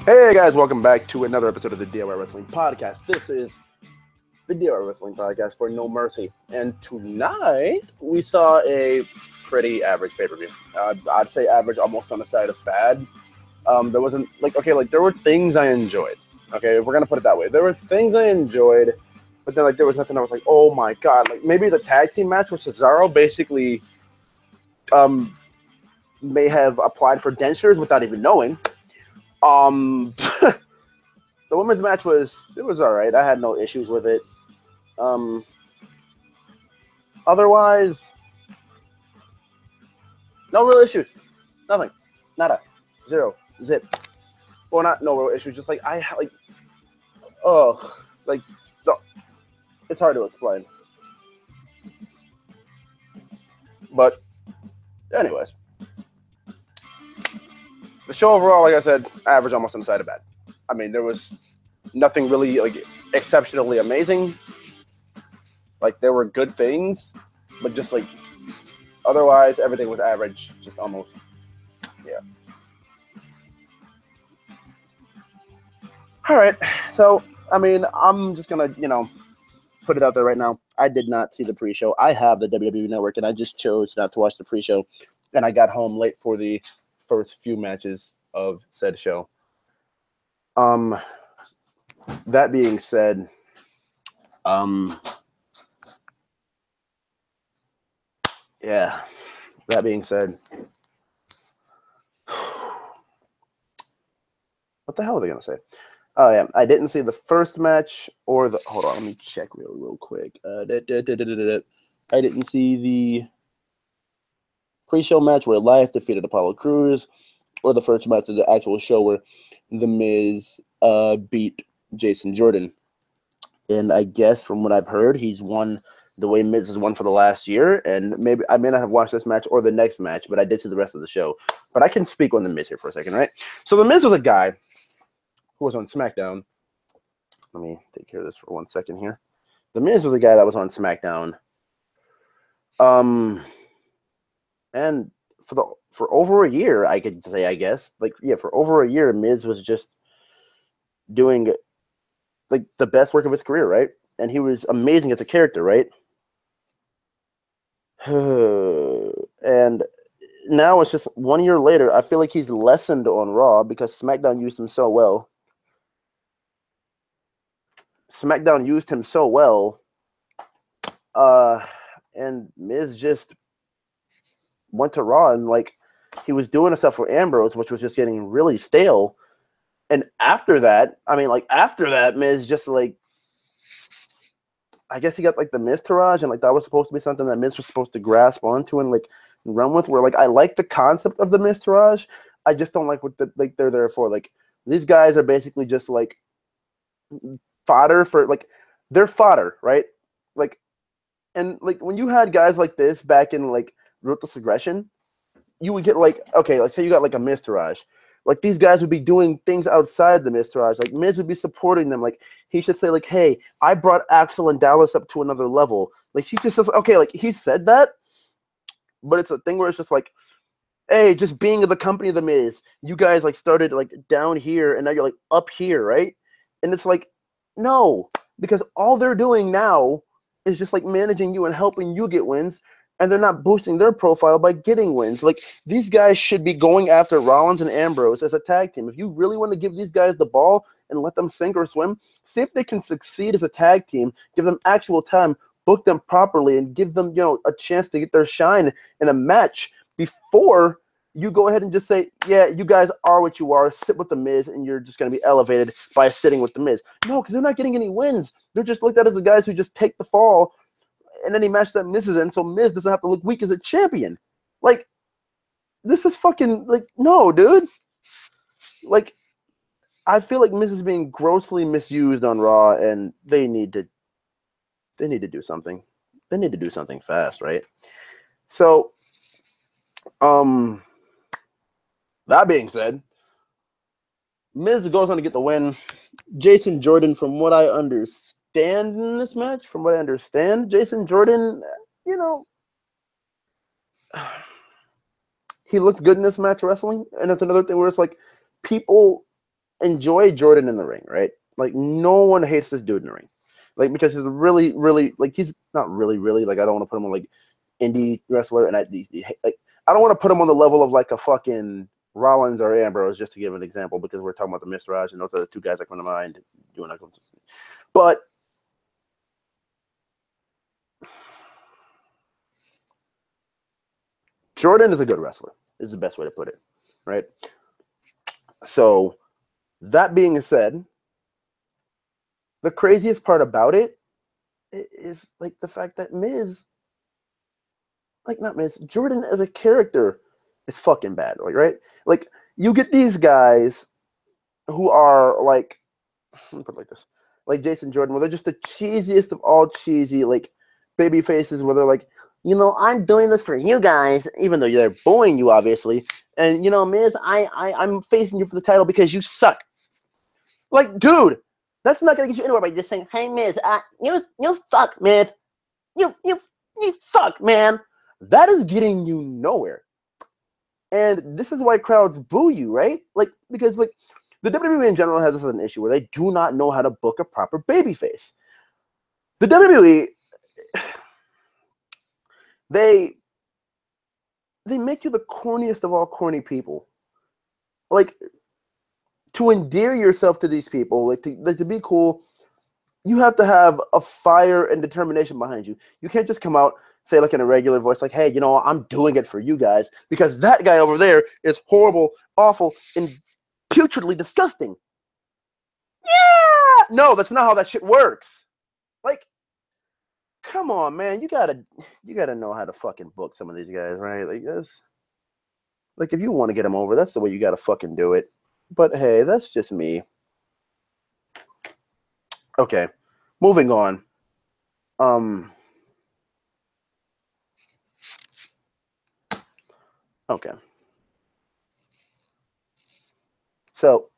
Hey guys, welcome back to another episode of the DIY Wrestling Podcast. This is the DIY Wrestling Podcast for No Mercy. And tonight we saw a pretty average pay-per-view. I'd say average, almost on the side of bad. There wasn't, there were things I enjoyed. Okay, if we're going to put it that way. There were things I enjoyed, but then, there was nothing I was like, oh my god. Like, maybe the tag team match with Cesaro basically may have applied for dentures without even knowing. The women's match was all right. I had no issues with it. Otherwise, no real issues. Nothing. Nada. Zero. Zip. Well, not no real issues. Just no, it's hard to explain. But, anyways, the show overall, like I said, average, almost on the side of bad. I mean, there was nothing really exceptionally amazing. Like, there were good things, but just otherwise everything was average, just almost. Yeah. All right. So, I mean, I'm just gonna, put it out there right now. I did not see the pre-show. I have the WWE Network, and I just chose not to watch the pre-show, and I got home late for the first few matches of said show. That being said, yeah. That being said, what the hell was I gonna say? Oh yeah, I didn't see the first match or the. Hold on, let me check real quick. I didn't see the pre-show match where Elias defeated Apollo Crews, or the first match of the actual show where The Miz beat Jason Jordan. And I guess from what I've heard, he's won the way Miz has won for the last year. And maybe I may not have watched this match or the next match, but I did see the rest of the show. But I can speak on The Miz here for a second, right? So The Miz was a guy who was on SmackDown. Let me take care of this for 1 second here. The Miz was a guy that was on SmackDown. And for over a year, I could say, I guess, for over a year, Miz was just doing the best work of his career, right? And he was amazing as a character, right? And now it's just 1 year later, I feel like he's lessened on Raw because SmackDown used him so well. And Miz just went to Raw and he was doing stuff for Ambrose, which was just getting really stale. And after that, Miz just I guess he got the Miztourage, and that was supposed to be something that Miz was supposed to grasp onto and run with. Where I like the concept of the Miztourage, I just don't like what they're there for. These guys are basically just fodder for they're fodder, right? And when you had guys like this back in Ruthless Aggression, you would get say you got a Miztourage. These guys would be doing things outside the Miztourage. Miz would be supporting them. He should say hey, I brought Axel and Dallas up to another level. He just says, okay, he said that, but it's a thing where it's just hey, just being of the company of the Miz, you guys started down here and now you're up here, right? And it's no, because all they're doing now is just managing you and helping you get wins. And they're not boosting their profile by getting wins. These guys should be going after Rollins and Ambrose as a tag team. If you really want to give these guys the ball and let them sink or swim, see if they can succeed as a tag team, give them actual time, book them properly, and give them, a chance to get their shine in a match before you go ahead and just say, yeah, you guys are what you are, sit with the Miz, and you're just going to be elevated by sitting with the Miz. No, because they're not getting any wins. They're just looked at as the guys who just take the fall and any match that Miz is in, so Miz doesn't have to look weak as a champion. This is fucking, no, dude. I feel like Miz is being grossly misused on Raw, and they need to do something. They need to do something fast, right? So, that being said, Miz goes on to get the win. Jason Jordan, from what I understand in this match, Jason Jordan, he looked good in this match wrestling. And it's another thing where it's people enjoy Jordan in the ring, right? Like, no one hates this dude in the ring. Like, because he's really, really, like, he's not really, really, like, I don't want to put him on, like, indie wrestler, and I don't want to put him on the level of, like, a fucking Rollins or Ambrose, just to give an example, because we're talking about the Miztourage, and those are the two guys that come to mind. But Jordan is a good wrestler, is the best way to put it, right? So, that being said, the craziest part about it is, like, the fact that Jordan as a character is fucking bad, like, right? Like, you get these guys who are, like, let me put it like this, like Jason Jordan, where they're just the cheesiest of all cheesy, like, baby faces, where they're like, I'm doing this for you guys, even though they're bullying you, obviously. And, Miz, I'm facing you for the title because you suck. Like, dude, that's not going to get you anywhere by just saying, hey, Miz, you suck, Miz. You suck, man. That is getting you nowhere. And this is why crowds boo you, right? Like, because, like, the WWE in general has this as an issue where they do not know how to book a proper babyface. The WWE, they make you the corniest of all corny people. Like, to endear yourself to these people, like to be cool, you have to have a fire and determination behind you. You can't just come out, say, like, in a regular voice, like, hey, I'm doing it for you guys, because that guy over there is horrible, awful, and putridly disgusting. Yeah! No, that's not how that shit works. Like, come on, man. You gotta know how to fucking book some of these guys, right? Like, this, like, if you want to get them over, that's the way you gotta fucking do it. But hey, that's just me. Okay, moving on. Okay. So,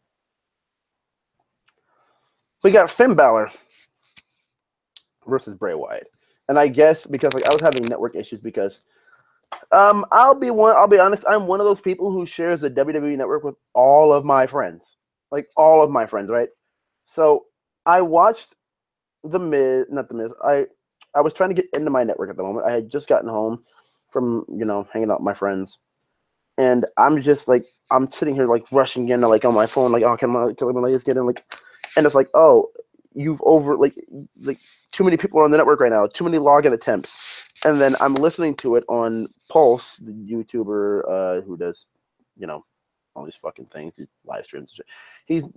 we got Finn Balor versus Bray Wyatt. And I guess because, like, I was having network issues because I'll be honest, I'm one of those people who shares the WWE network with all of my friends. Like, all of my friends, right? So, I watched not The Miz. I was trying to get into my network at the moment. I had just gotten home from, hanging out with my friends. And I'm just, like, I'm sitting here, like, rushing in, like, on my phone, like, oh, can I just get in, like, and it's like, oh, you've like too many people are on the network right now, too many login attempts. And then I'm listening to it on Pulse, the YouTuber who does, all these fucking things, live streams and shit.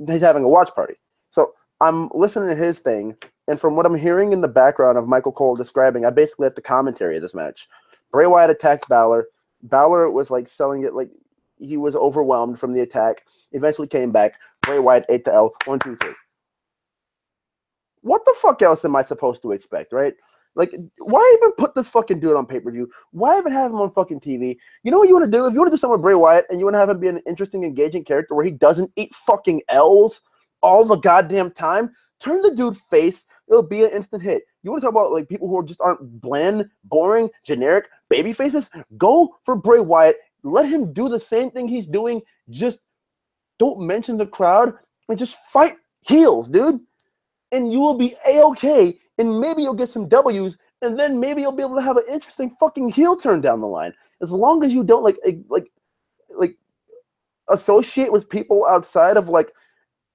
He's having a watch party. So I'm listening to his thing, and from what I'm hearing in the background of Michael Cole describing, I basically have the commentary of this match. Bray Wyatt attacked Balor. Balor was, like, selling it like he was overwhelmed from the attack. Eventually came back. Bray Wyatt ate the L. 1, 2, 3. What the fuck else am I supposed to expect, right? Like, why even put this fucking dude on pay-per-view? Why even have him on fucking TV? You know what you want to do? If you want to do something with Bray Wyatt and you want to have him be an interesting, engaging character where he doesn't eat fucking L's all the goddamn time, turn the dude face. It'll be an instant hit. You want to talk about, like, people who just aren't bland, boring, generic baby faces? Go for Bray Wyatt. Let him do the same thing he's doing. Just don't mention the crowd and just fight heels, dude. And you will be A-okay, and maybe you'll get some W's, and then maybe you'll be able to have an interesting fucking heel turn down the line. As long as you don't, like associate with people outside of, like,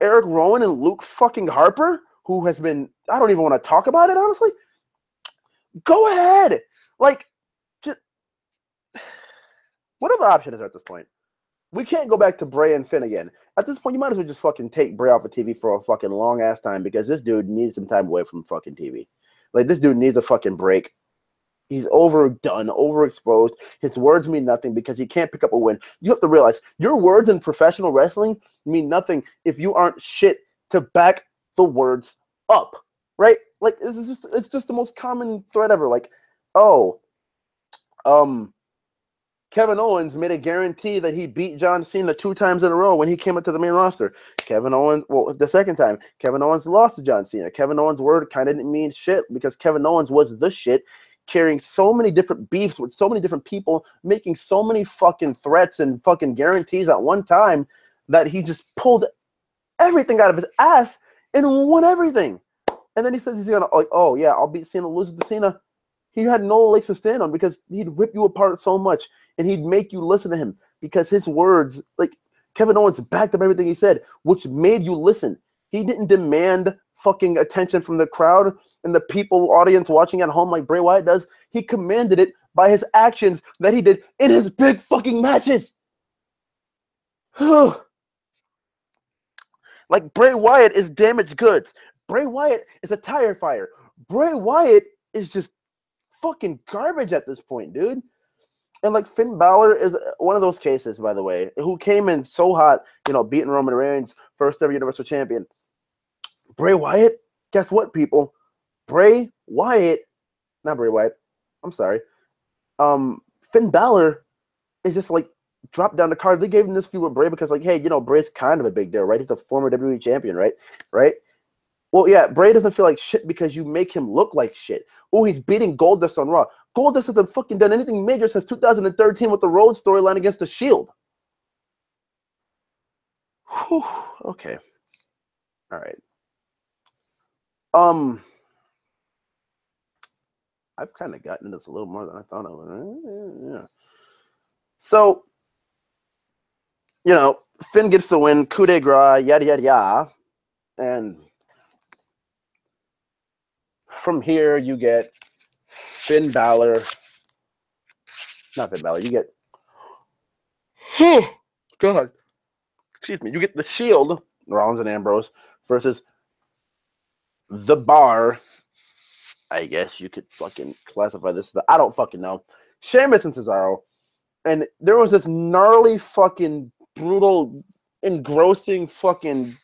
Eric Rowan and Luke fucking Harper, who has been, I don't even want to talk about it, honestly. Go ahead. Like, just, what other option is there at this point? We can't go back to Bray and Finn again. At this point, you might as well just fucking take Bray off of TV for a fucking long-ass time, because this dude needs some time away from fucking TV. Like, this dude needs a fucking break. He's overdone, overexposed. His words mean nothing because he can't pick up a win. You have to realize, your words in professional wrestling mean nothing if you aren't shit to back the words up, right? Like, it's just the most common thread ever. Like, Kevin Owens made a guarantee that he beat John Cena 2 times in a row when he came up to the main roster. The second time, Kevin Owens lost to John Cena. Kevin Owens' word kind of didn't mean shit because Kevin Owens was the shit, carrying so many different beefs with so many different people, making so many fucking threats and fucking guarantees at one time that he just pulled everything out of his ass and won everything. And then he says he's gonna like, oh yeah, I'll beat Cena, lose to Cena. He had no legs to stand on because he'd rip you apart so much and he'd make you listen to him because his words, like Kevin Owens backed up everything he said, which made you listen. He didn't demand fucking attention from the crowd and the people, audience watching at home like Bray Wyatt does. He commanded it by his actions that he did in his big fucking matches. Like Bray Wyatt is damaged goods. Bray Wyatt is a tire fire. Bray Wyatt is just fucking garbage at this point, dude. And like Finn Balor is one of those cases, by the way, who came in so hot, you know, beating Roman Reigns, first ever Universal Champion. Bray Wyatt, guess what, people? Bray Wyatt, not Bray Wyatt, I'm sorry. Finn Balor is just like dropped down the card. They gave him this feud with Bray because, like, hey, you know, Bray's kind of a big deal, right? He's a former WWE champion, right? Right? Well, yeah, Bray doesn't feel like shit because you make him look like shit. Oh, he's beating Goldust on Raw. Goldust hasn't fucking done anything major since 2013 with the Road storyline against the Shield. Whew, okay. All right. I've kind of gotten into this a little more than I thought I would. Yeah. So, you know, Finn gets the win, coup de grace, yada, yada, yada. And from here, you get Finn Balor. Not Finn Balor. You get... God. Excuse me. You get the Shield, Rollins and Ambrose, versus The Bar. I guess you could fucking classify this. I don't fucking know. Sheamus and Cesaro. And there was this gnarly fucking brutal, engrossing fucking...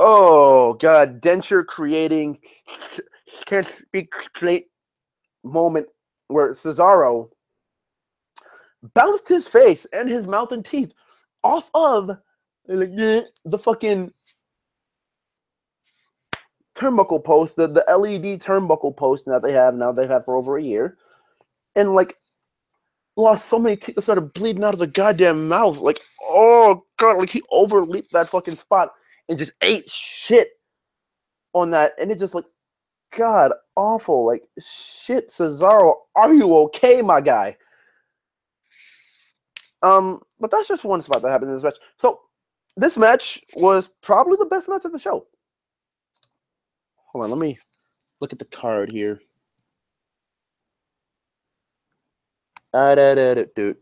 Oh, God. Denture creating, can't speak straight moment where Cesaro bounced his face and his mouth and teeth off of the fucking turnbuckle post, the LED turnbuckle post that they have now. They've had for over a year. And, like, lost so many teeth that started bleeding out of the goddamn mouth. Like, oh, God, like, he overleaped that fucking spot and just ate shit on that. And it just, like, God, awful. Like, shit, Cesaro, are you okay, my guy? But that's just one spot that happened in this match. So, this match was probably the best match of the show. Hold on, let me look at the card here. Dude.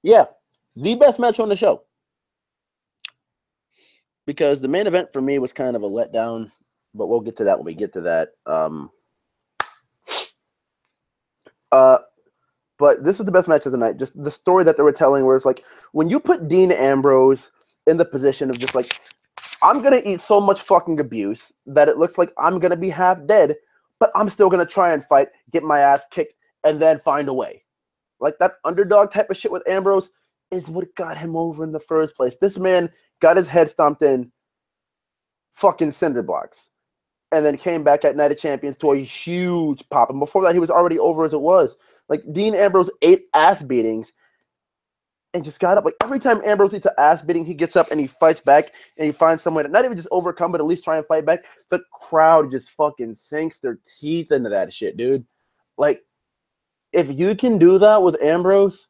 Yeah, the best match on the show. Because the main event for me was kind of a letdown, but we'll get to that when we get to that. But this was the best match of the night. Just the story that they were telling, where it's like, when you put Dean Ambrose in the position of just like, I'm going to eat so much fucking abuse that it looks like I'm going to be half dead, but I'm still going to try and fight, get my ass kicked, and then find a way. Like, that underdog type of shit with Ambrose is what got him over in the first place. This man got his head stomped in fucking cinder blocks and then came back at Night of Champions to a huge pop. And before that, he was already over as it was. Like, Dean Ambrose ate ass beatings and just got up. Like, every time Ambrose eats an ass beating, he gets up and he fights back and he finds some way to not even just overcome, but at least try and fight back. The crowd just fucking sinks their teeth into that shit, dude. Like, if you can do that with Ambrose,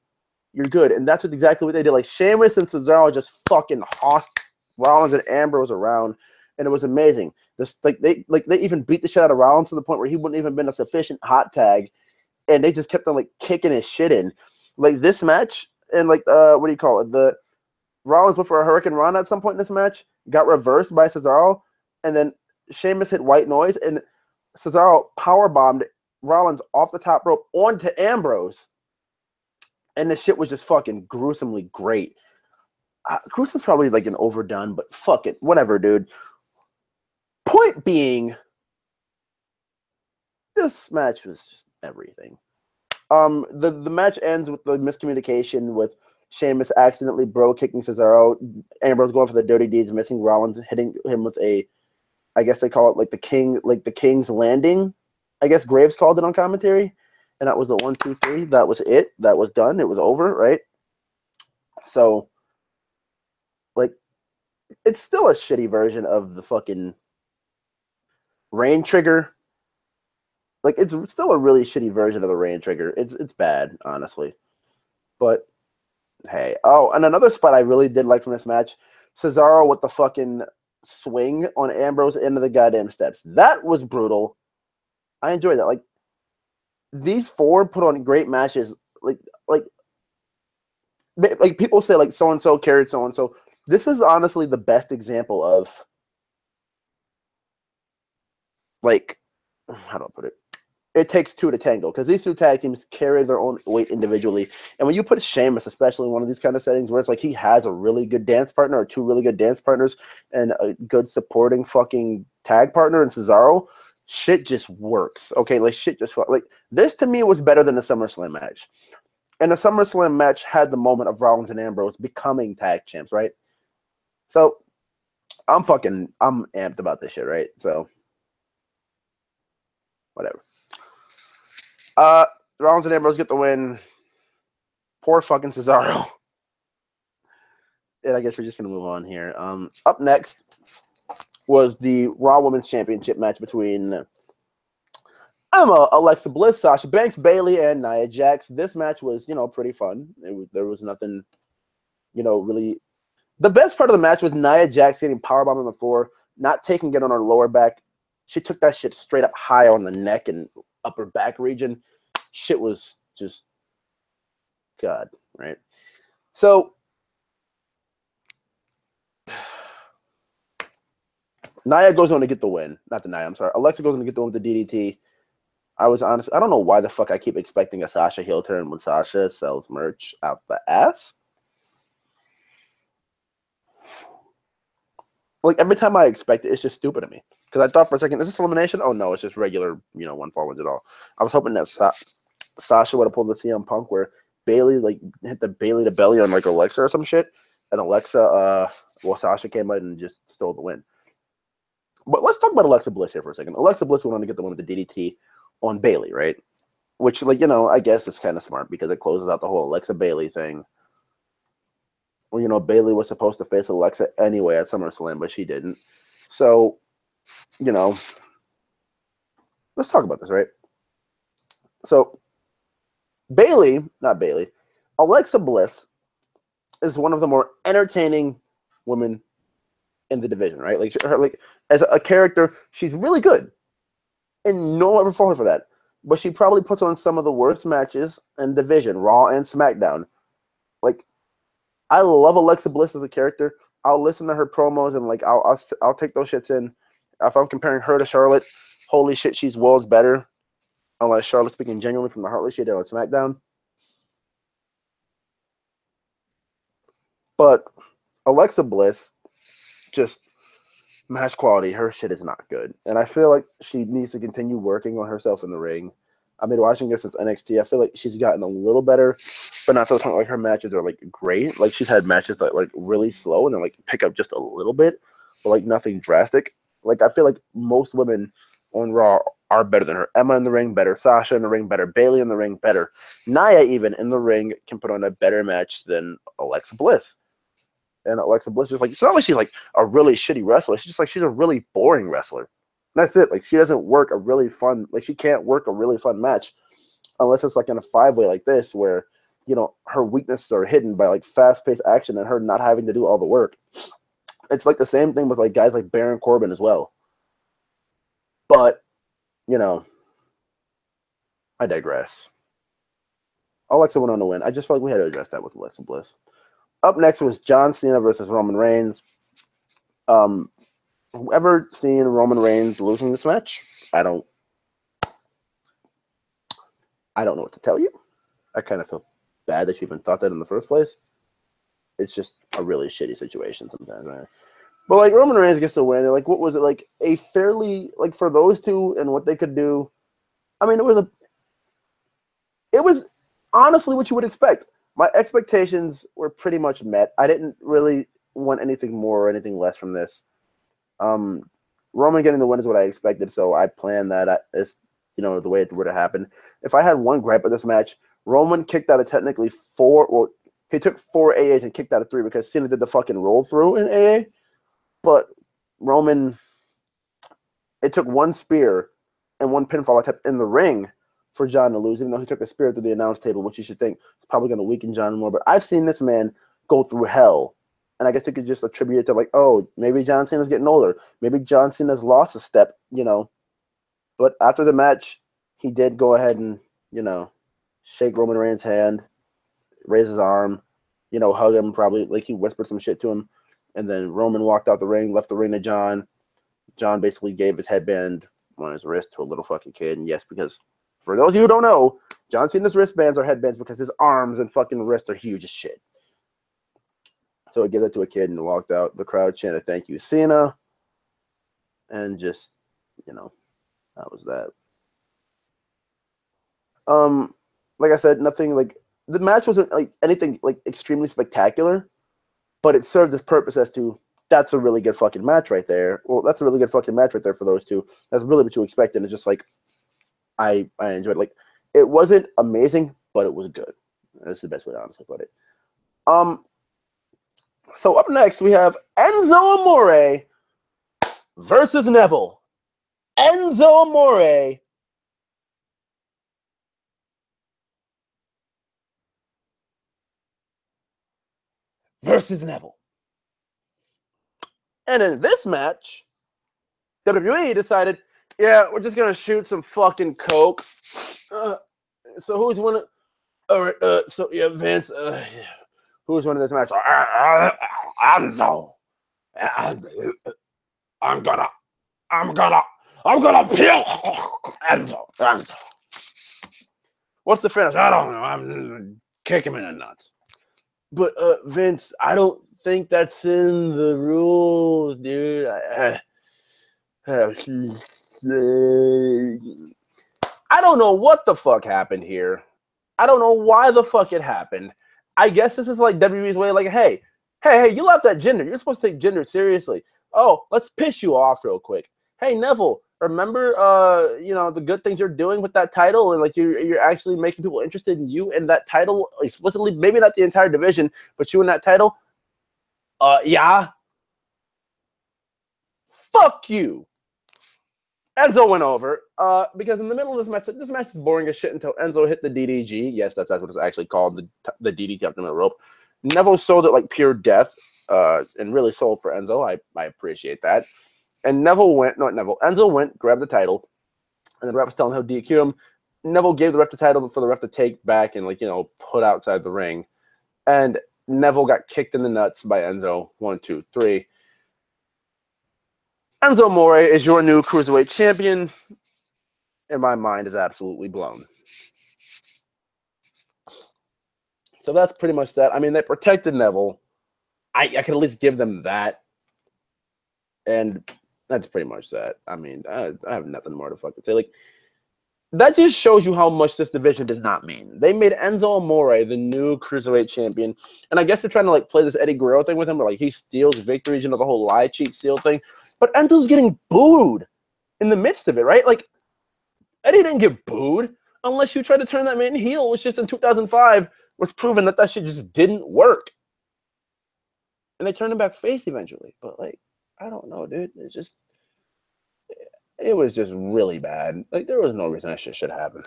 you're good. And that's exactly what they did. Like, Sheamus and Cesaro just fucking hossed Rollins and Ambrose around, and it was amazing. They even beat the shit out of Rollins to the point where he wouldn't even been a sufficient hot tag, and they just kept on like kicking his shit in. Like, this match, and like what do you call it? The Rollins went for a Hurricane Rana at some point in this match, got reversed by Cesaro, and then Sheamus hit white noise, and Cesaro powerbombed Rollins off the top rope onto Ambrose. And the shit was just fucking gruesomely great. Gruesome's probably like an overdone, but fuck it. Whatever, dude. Point being, this match was just everything. The match ends with the miscommunication with Sheamus accidentally bro kicking Cesaro, Ambrose going for the dirty deeds, missing Rollins, hitting him with a, I guess they call it like the King's Landing. I guess Graves called it on commentary. And that was the 1, 2, 3. That was it. That was done. It was over, right? So, like, it's still a shitty version of the fucking Rain Trigger. Like, it's still a really shitty version of the Rain Trigger. It's bad, honestly. But hey, oh, and another spot I really did like from this match, Cesaro with the fucking swing on Ambrose into the goddamn steps. That was brutal. I enjoyed that. Like, these four put on great matches. Like people say, like, so and so carried so and so. This is honestly the best example of, like, how do I put it? It takes two to tango, because these two tag teams carry their own weight individually. And when you put Sheamus, especially in one of these kind of settings where it's like he has a really good dance partner or two really good dance partners and a good supporting fucking tag partner in Cesaro, shit just works. Okay, like, shit just like, this to me was better than the SummerSlam match. And the SummerSlam match had the moment of Rollins and Ambrose becoming tag champs, right? So I'm amped about this shit, right? So whatever. Rollins and Ambrose get the win. Poor fucking Cesaro. And I guess we're just gonna move on here. Up next was the Raw Women's Championship match between Emma, Alexa Bliss, Sasha Banks, Bayley, and Nia Jax. This match was, pretty fun. There was nothing, really. The best part of the match was Nia Jax getting powerbombed on the floor, not taking it on her lower back. She took that shit straight up high on the neck and upper back region. Shit was just God, right? So Nia goes on to get the win. Not the Nia, I'm sorry. Alexa goes on to get the win with the DDT. I don't know why the fuck I keep expecting a Sasha heel turn when Sasha sells merch out the ass. Like, every time I expect it, it's just stupid to me. Because I thought for a second, is this elimination? Oh, no, it's just regular, 1-4-1s at all. I was hoping that Sasha would have pulled the CM Punk where Bayley, like, hit the Bayley to belly on, like, Alexa or some shit. And Sasha came out and just stole the win. But let's talk about Alexa Bliss here for a second. Alexa Bliss went on to get the win with the DDT on Bayley, right? Which, like, I guess it's kind of smart because it closes out the whole Alexa Bayley thing. Well, Bayley was supposed to face Alexa anyway at SummerSlam, but she didn't. So, let's talk about this, right? So, Alexa Bliss is one of the more entertaining women in the division, right? Like, as a character, she's really good. And no one ever fault her for that. But she probably puts on some of the worst matches in the division, Raw and SmackDown. Like, I love Alexa Bliss as a character. I'll listen to her promos and, like, I'll take those shits in. If I'm comparing her to Charlotte, holy shit, she's worlds better. Unless Charlotte's speaking genuinely from the heart like she did on SmackDown. But Alexa Bliss, just match quality, her shit is not good. And I feel like she needs to continue working on herself in the ring. I've been watching her since NXT. I feel like she's gotten a little better, but not to the point like her matches are, like, great. Like, she's had matches that, like, really slow and then, like, pick up just a little bit, but, like, nothing drastic. Like, I feel like most women on Raw are better than her. Emma in the ring, better. Sasha in the ring, better. Bayley in the ring, better. Nia, even in the ring, can put on a better match than Alexa Bliss. And Alexa Bliss is, like, it's not like she's, like, a really shitty wrestler. She's just, like, she's a really boring wrestler. That's it. Like, she doesn't work a really fun, like, she can't work a really fun match unless it's, like, in a 5-way like this where, her weaknesses are hidden by, like, fast-paced action and her not having to do all the work. It's, like, the same thing with, like, guys like Baron Corbin as well. But, I digress. Alexa went on to win. I just felt like we had to address that with Alexa Bliss. Up next was John Cena versus Roman Reigns. Ever seen Roman Reigns losing this match? I don't know what to tell you. I kind of feel bad that you even thought that in the first place. It's just a really shitty situation sometimes, man. But, like, Roman Reigns gets the win. And, like, what was it? Like, a fairly, like, for those two and what they could do, I mean, it was honestly what you would expect. My expectations were pretty much met. I didn't really want anything more or anything less from this. Roman getting the win is what I expected, so I planned that as, the way it were to happen. If I had one gripe of this match, Roman kicked out of technically 4, well, He took 4 AAs and kicked out of 3 because Cena did the fucking roll through in AA. But Roman, it took 1 spear and 1 pinfall attempt in the ring for John to lose, even though he took a spear through the announce table, which you should think is probably going to weaken John more. But I've seen this man go through hell. And I guess you could just attribute it to like, oh, maybe John Cena's getting older. Maybe John Cena's lost a step, you know. But after the match, he did go ahead and, you know, shake Roman Reigns' hand, raise his arm, you know, hug him, probably like he whispered some shit to him. And then Roman walked out the ring, left the ring to John. John basically gave his headband on his wrist to a little fucking kid. And yes, because for those of you who don't know, John Cena's wristbands are headbands because his arms and fucking wrists are huge as shit. So he gave it to a kid and walked out. The crowd chanted, "Thank you, Cena." And just, you know, that was that. Like I said, nothing like the match wasn't like anything like extremely spectacular, but it served its purpose as to that's a really good fucking match right there. Well, that's a really good fucking match right there for those two. That's really what you expected. It's just like I enjoyed it. Like it wasn't amazing, but it was good. That's the best way to honestly put it. So up next we have Enzo Amore versus Neville. Enzo Amore versus Neville. And in this match, WWE decided, yeah, we're just going to shoot some fucking coke. So who's winning? All right, so yeah, Vince, yeah. Who's winning this match? Enzo. I'm gonna peel Enzo. What's the finish? I don't know. I'm kick him in the nuts. But Vince, I don't think that's in the rules, dude. I don't know what the fuck happened here. I don't know why the fuck it happened. I guess this is like WWE's way, like, hey, you left that gender. You're supposed to take gender seriously. Oh, let's piss you off real quick. Hey, Neville, remember, you know, the good things you're doing with that title, and like you're actually making people interested in you and that title explicitly. Maybe not the entire division, but you and that title. Yeah. Fuck you. Enzo went over because in the middle of this match is boring as shit until Enzo hit the DDG. Yes, that's what it's actually called, the DDT up the middle rope. Neville sold it like pure death and really sold for Enzo. I appreciate that. And Enzo went, grabbed the title, and the ref was telling him how DQ him. Neville gave the ref the title for the ref to take back and, like, you know, put outside the ring. And Neville got kicked in the nuts by Enzo. 1, 2, 3. Enzo Amore is your new Cruiserweight champion, and my mind is absolutely blown. So that's pretty much that. I mean, they protected Neville. I can at least give them that. And that's pretty much that. I mean, I have nothing more to fucking say. Like, that just shows you how much this division does not mean. They made Enzo Amore the new Cruiserweight champion. And I guess they're trying to, like, play this Eddie Guerrero thing with him, where, like, he steals victories, you know, the whole lie, cheat, steal thing. But Enzo's getting booed in the midst of it, right? Like, Eddie didn't get booed unless you try to turn that man heel, which just in 2005 was proven that shit just didn't work. And they turned him back face eventually. But, like, I don't know, dude. It was just really bad. Like, there was no reason that shit should happen.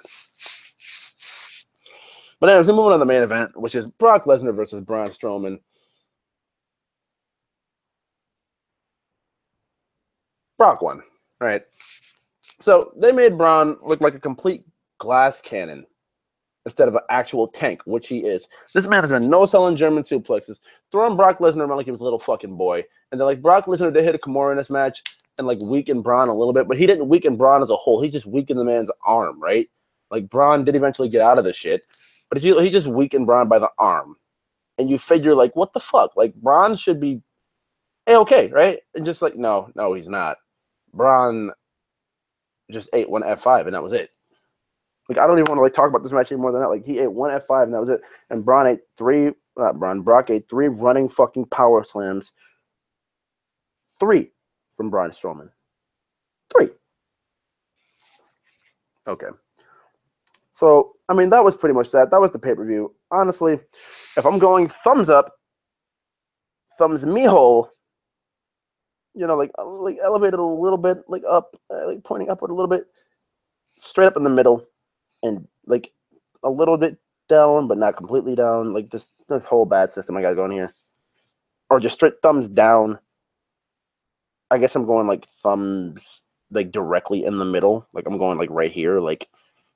But anyways, we're moving on to the main event, which is Brock Lesnar versus Braun Strowman. Brock won, right? So they made Braun look like a complete glass cannon instead of an actual tank, which he is. This man has been no-selling German suplexes, throwing Brock Lesnar around like he was a little fucking boy. And then, like, Brock Lesnar did hit a Kimura in this match and, like, weaken Braun a little bit, but he didn't weaken Braun as a whole. He just weakened the man's arm, right? Like, Braun did eventually get out of the shit, but he just weakened Braun by the arm. And you figure, like, what the fuck? Like, Braun should be A-okay, right? And just like, no, he's not. Braun just ate one F5, and that was it. Like, I don't even want to, like, talk about this match any more than that. Like, he ate one F5, and that was it. And Brock ate three running fucking power slams. 3 from Braun Strowman. 3. Okay. So, I mean, that was pretty much that. That was the pay-per-view. Honestly, if I'm going thumbs up, thumbs me hole, you know, like elevated a little bit, like up, like pointing upward a little bit, straight up in the middle, and like a little bit down, but not completely down. Like this whole bad system I got going here, or just straight thumbs down. I guess I'm going like thumbs like directly in the middle. Like I'm going like right here. Like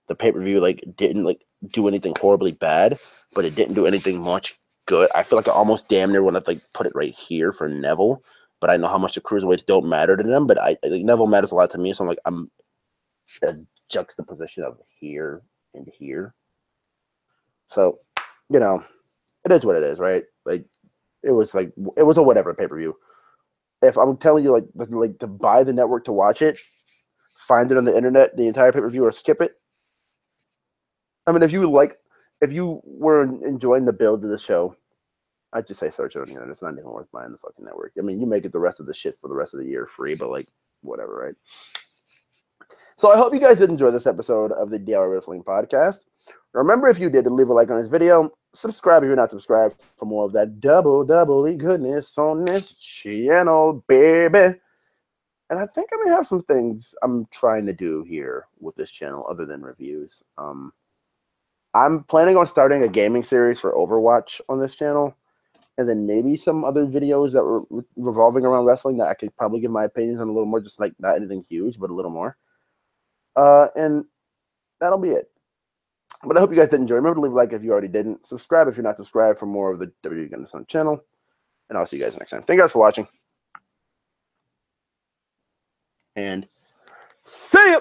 the pay-per-view like didn't like do anything horribly bad, but it didn't do anything much good. I feel like I almost damn near want to like put it right here for Neville, but I know how much the cruiserweights don't matter to them. But I like Neville matters a lot to me, so I'm like I'm a juxtaposition of here and here. So, you know, it is what it is, right? Like it was a whatever pay-per-view. If I'm telling you like to buy the network to watch it, find it on the internet, the entire pay-per-view, or skip it. I mean, if you were enjoying the build of the show, I'd just say search it on the internet. It's not even worth buying the fucking network. I mean, you may get the rest of the shit for the rest of the year free, but like whatever, right? So I hope you guys did enjoy this episode of the DIY Wrestling Podcast. Remember, if you did, to leave a like on this video. Subscribe if you're not subscribed for more of that double goodness on this channel, baby. And I think I may have some things I'm trying to do here with this channel other than reviews. I'm planning on starting a gaming series for Overwatch on this channel, and then maybe some other videos that were revolving around wrestling that I could probably give my opinions on a little more, just like not anything huge, but a little more. And that'll be it. But I hope you guys did enjoy. Remember to leave a like if you already didn't. Subscribe if you're not subscribed for more of the WWE Gunnison channel. And I'll see you guys next time. Thank you guys for watching. And see ya!